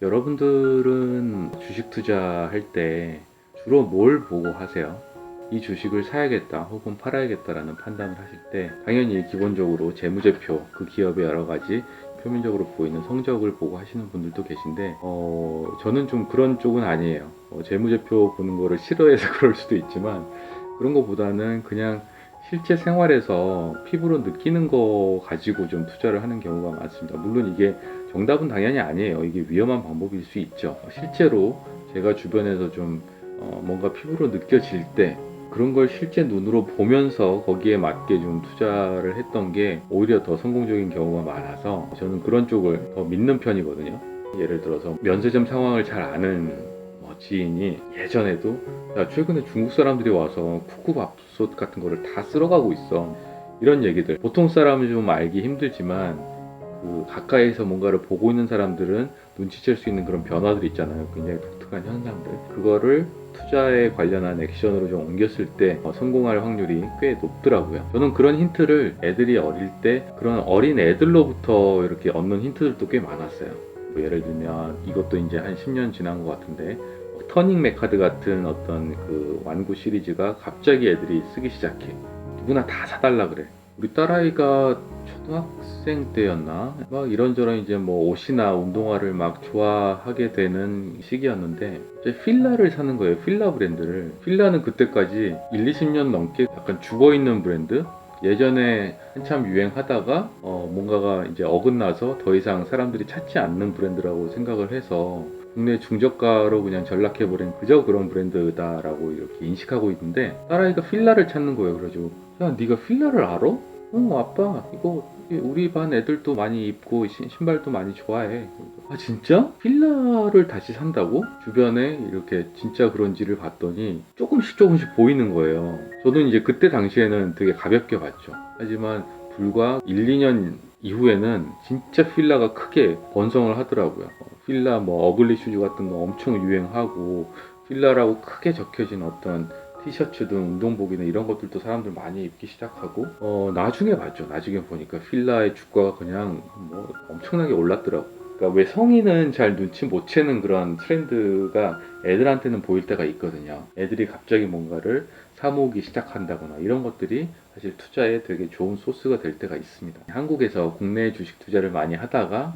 여러분들은 주식 투자할 때 주로 뭘 보고 하세요? 이 주식을 사야겠다 혹은 팔아야겠다라는 판단을 하실 때 당연히 기본적으로 재무제표, 그 기업의 여러 가지 표면적으로 보이는 성적을 보고 하시는 분들도 계신데 저는 좀 그런 쪽은 아니에요. 재무제표 보는 거를 싫어해서 그럴 수도 있지만 그런 거보다는 그냥 실제 생활에서 피부로 느끼는 거 가지고 좀 투자를 하는 경우가 많습니다. 물론 이게 정답은 당연히 아니에요. 이게 위험한 방법일 수 있죠. 실제로 제가 주변에서 좀 뭔가 피부로 느껴질 때 그런 걸 실제 눈으로 보면서 거기에 맞게 좀 투자를 했던 게 오히려 더 성공적인 경우가 많아서 저는 그런 쪽을 더 믿는 편이거든요. 예를 들어서 면세점 상황을 잘 아는 지인이 예전에도 야, 최근에 중국 사람들이 와서 쿠쿠밥솥 같은 거를 다 쓸어가고 있어, 이런 얘기들, 보통 사람은 좀 알기 힘들지만 그 가까이서 뭔가를 보고 있는 사람들은 눈치챌 수 있는 그런 변화들이 있잖아요. 굉장히 독특한 현상들. 그거를 투자에 관련한 액션으로 좀 옮겼을 때 성공할 확률이 꽤 높더라고요. 저는 그런 힌트를 애들이 어릴 때 그런 어린 애들로부터 이렇게 얻는 힌트들도 꽤 많았어요. 뭐 예를 들면 이것도 이제 한 10년 지난 것 같은데 터닝 메카드 같은 어떤 그 완구 시리즈가 갑자기 애들이 쓰기 시작해. 누구나 다 사달라 그래. 우리 딸아이가 초등학생 때였나? 막 이런저런 이제 뭐 옷이나 운동화를 막 좋아하게 되는 시기였는데 이제 필라를 사는 거예요. 필라 브랜드를. 필라는 그때까지 1, 20년 넘게 약간 죽어있는 브랜드? 예전에 한참 유행하다가 뭔가가 이제 어긋나서 더 이상 사람들이 찾지 않는 브랜드라고 생각을 해서 국내 중저가로 그냥 전락해버린 그저 그런 브랜드다라고 이렇게 인식하고 있는데 딸아이가 필라를 찾는 거예요. 그래가지고 야, 네가 필라를 알아? 아빠 이거 우리 반 애들도 많이 입고 신발도 많이 좋아해. 아 진짜? 필라를 다시 산다고? 주변에 이렇게 진짜 그런지를 봤더니 조금씩 보이는 거예요. 저는 이제 그때 당시에는 되게 가볍게 봤죠. 하지만 불과 1, 2년 이후에는 진짜 필라가 크게 번성을 하더라고요. 필라 뭐 어글리 슈즈 같은 거 엄청 유행하고 필라라고 크게 적혀진 어떤 티셔츠든 운동복이나 이런 것들도 사람들 많이 입기 시작하고 나중에 봤죠. 나중에 보니까 필라의 주가가 그냥 뭐 엄청나게 올랐더라고요. 그러니까 왜 성인은 잘 눈치 못 채는 그런 트렌드가 애들한테는 보일 때가 있거든요. 애들이 갑자기 뭔가를 사모으기 시작한다거나 이런 것들이 사실 투자에 되게 좋은 소스가 될 때가 있습니다. 한국에서 국내 주식 투자를 많이 하다가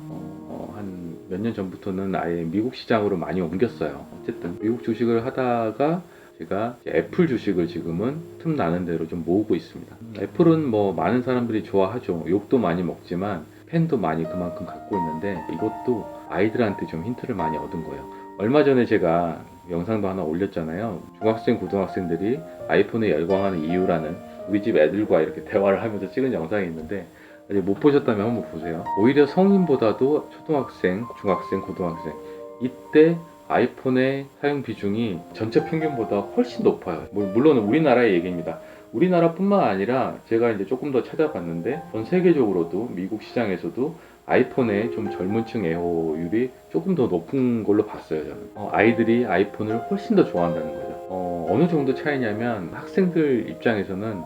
한 몇 년 전부터는 아예 미국 시장으로 많이 옮겼어요. 어쨌든 미국 주식을 하다가 제가 애플 주식을 지금은 틈나는 대로 좀 모으고 있습니다. 애플은 뭐 많은 사람들이 좋아하죠. 욕도 많이 먹지만 팬도 많이 그만큼 갖고 있는데 이것도 아이들한테 좀 힌트를 많이 얻은 거예요. 얼마 전에 제가 영상도 하나 올렸잖아요. 중학생, 고등학생들이 아이폰에 열광하는 이유라는 우리 집 애들과 이렇게 대화를 하면서 찍은 영상이 있는데 아직 못 보셨다면 한번 보세요. 오히려 성인보다도 초등학생, 중학생, 고등학생 이때 아이폰의 사용 비중이 전체 평균보다 훨씬 높아요. 물론 우리나라의 얘기입니다. 우리나라뿐만 아니라 제가 이제 조금 더 찾아봤는데 전 세계적으로도 미국 시장에서도 아이폰의 좀 젊은 층 애호율이 조금 더 높은 걸로 봤어요. 저는 아이들이 아이폰을 훨씬 더 좋아한다는 거죠. 어느 정도 차이냐면 학생들 입장에서는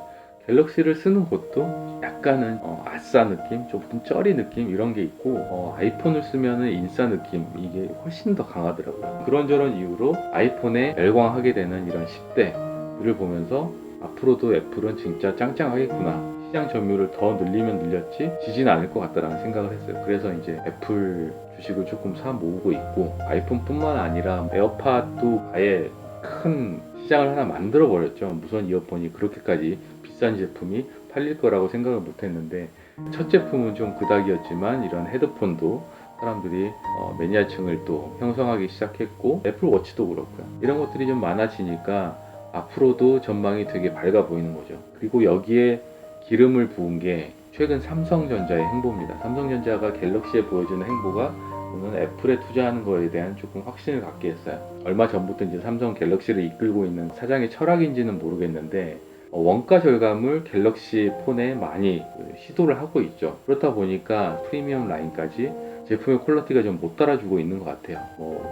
갤럭시를 쓰는 것도 약간은 아싸 느낌, 조금 쩌리 느낌 이런 게 있고 아이폰을 쓰면은 인싸 느낌 이게 훨씬 더 강하더라고요. 그런저런 이유로 아이폰에 열광하게 되는 이런 10대를 보면서 앞으로도 애플은 진짜 짱짱하겠구나. 시장 점유율을 더 늘리면 늘렸지 지진 않을 것 같다라는 생각을 했어요. 그래서 이제 애플 주식을 조금 사 모으고 있고 아이폰뿐만 아니라 에어팟도 아예 큰 시장을 하나 만들어 버렸죠. 무선 이어폰이 그렇게까지 비싼 제품이 팔릴 거라고 생각을 못 했는데 첫 제품은 좀 그닥이었지만 이런 헤드폰도 사람들이 매니아층을 또 형성하기 시작했고 애플워치도 그렇고요. 이런 것들이 좀 많아지니까 앞으로도 전망이 되게 밝아 보이는 거죠. 그리고 여기에 기름을 부은 게 최근 삼성전자의 행보입니다. 삼성전자가 갤럭시에 보여주는 행보가 저는 애플에 투자하는 거에 대한 조금 확신을 갖게 했어요. 얼마 전부터 이제 삼성 갤럭시를 이끌고 있는 사장의 철학인지는 모르겠는데 원가 절감을 갤럭시 폰에 많이 시도를 하고 있죠. 그렇다 보니까 프리미엄 라인까지 제품의 퀄리티가 좀 못 따라주고 있는 것 같아요.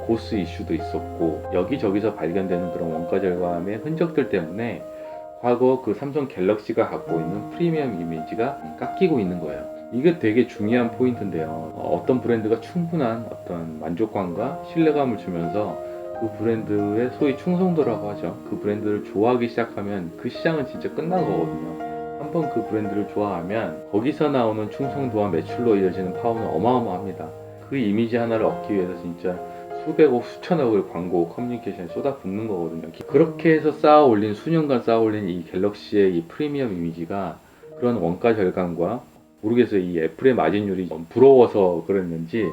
고스 이슈도 있었고 여기저기서 발견되는 그런 원가 절감의 흔적들 때문에 과거 그 삼성 갤럭시가 갖고 있는 프리미엄 이미지가 깎이고 있는 거예요. 이게 되게 중요한 포인트인데요. 어떤 브랜드가 충분한 어떤 만족감과 신뢰감을 주면서 그 브랜드의 소위 충성도라고 하죠. 그 브랜드를 좋아하기 시작하면 그 시장은 진짜 끝난 거거든요. 한번 그 브랜드를 좋아하면 거기서 나오는 충성도와 매출로 이어지는 파워는 어마어마합니다. 그 이미지 하나를 얻기 위해서 진짜 수백억, 수천억을 광고 커뮤니케이션에 쏟아붓는 거거든요. 그렇게 해서 쌓아 올린, 수년간 쌓아 올린 이 갤럭시의 이 프리미엄 이미지가 그런 원가 절감과, 모르겠어요. 이 애플의 마진율이 부러워서 그랬는지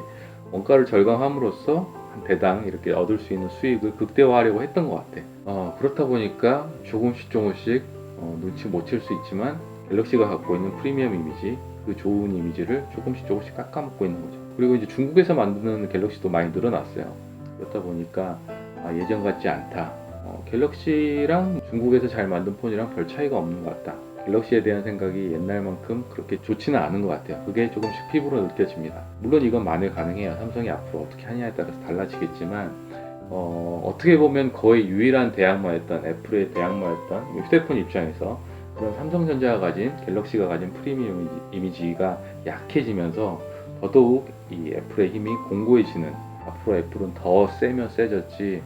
원가를 절감함으로써 한 대당 이렇게 얻을 수 있는 수익을 극대화하려고 했던 것 같아. 그렇다 보니까 조금씩 눈치 못 챌 수 있지만 갤럭시가 갖고 있는 프리미엄 이미지, 그 좋은 이미지를 조금씩 깎아먹고 있는 거죠. 그리고 이제 중국에서 만드는 갤럭시도 많이 늘어났어요. 그렇다 보니까 예전 같지 않다. 갤럭시랑 중국에서 잘 만든 폰이랑 별 차이가 없는 것 같다. 갤럭시에 대한 생각이 옛날만큼 그렇게 좋지는 않은 것 같아요. 그게 조금씩 피부로 느껴집니다. 물론 이건 만회 가능해요. 삼성이 앞으로 어떻게 하냐에 따라서 달라지겠지만 어떻게 보면 거의 유일한 대항마였던, 애플의 대항마였던 휴대폰 입장에서 그런 삼성전자가 가진, 갤럭시가 가진 프리미엄 이미지가 약해지면서 더더욱 이 애플의 힘이 공고해지는, 앞으로 애플은 더 세면 세졌지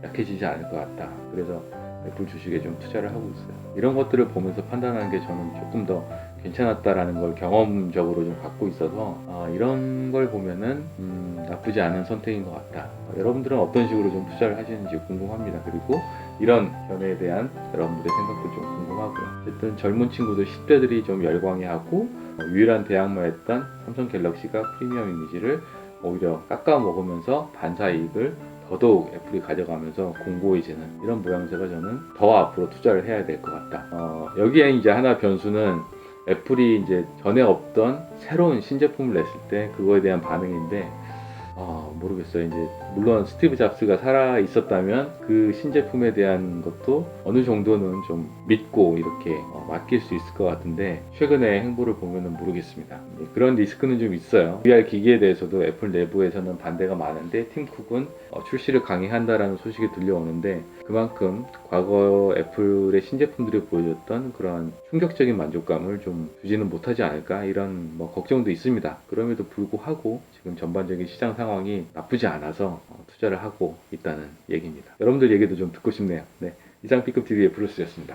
약해지지 않을 것 같다. 그래서 애플 주식에 좀 투자를 하고 있어요. 이런 것들을 보면서 판단하는 게 저는 조금 더 괜찮았다라는 걸 경험적으로 좀 갖고 있어서 이런 걸 보면은 나쁘지 않은 선택인 것 같다. 여러분들은 어떤 식으로 좀 투자를 하시는지 궁금합니다. 그리고 이런 견해에 대한 여러분들의 생각도 좀 궁금하고요. 어쨌든 젊은 친구들 10대들이 좀 열광해하고 유일한 대항마였던 삼성 갤럭시가 프리미엄 이미지를 오히려 깎아 먹으면서 반사이익을 더더욱 애플이 가져가면서 공고해지는 이런 모양새가 저는 더 앞으로 투자를 해야 될 것 같다. 여기에 이제 하나 변수는 애플이 이제 전에 없던 새로운 신제품을 냈을 때 그거에 대한 반응인데 모르겠어요. 이제 물론 스티브 잡스가 살아 있었다면 그 신제품에 대한 것도 어느 정도는 좀 믿고 이렇게 맡길 수 있을 것 같은데 최근의 행보를 보면은 모르겠습니다. 그런 리스크는 좀 있어요. VR 기기에 대해서도 애플 내부에서는 반대가 많은데 팀 쿡은 출시를 강행한다라는 소식이 들려오는데 그만큼 과거 애플의 신제품들이 보여줬던 그런 충격적인 만족감을 좀 주지는 못하지 않을까, 이런 걱정도 있습니다. 그럼에도 불구하고 지금 전반적인 시장 상황이 나쁘지 않아서 투자를 하고 있다는 얘기입니다. 여러분들 얘기도 좀 듣고 싶네요. 네, 이상 B급 TV의 브루스였습니다.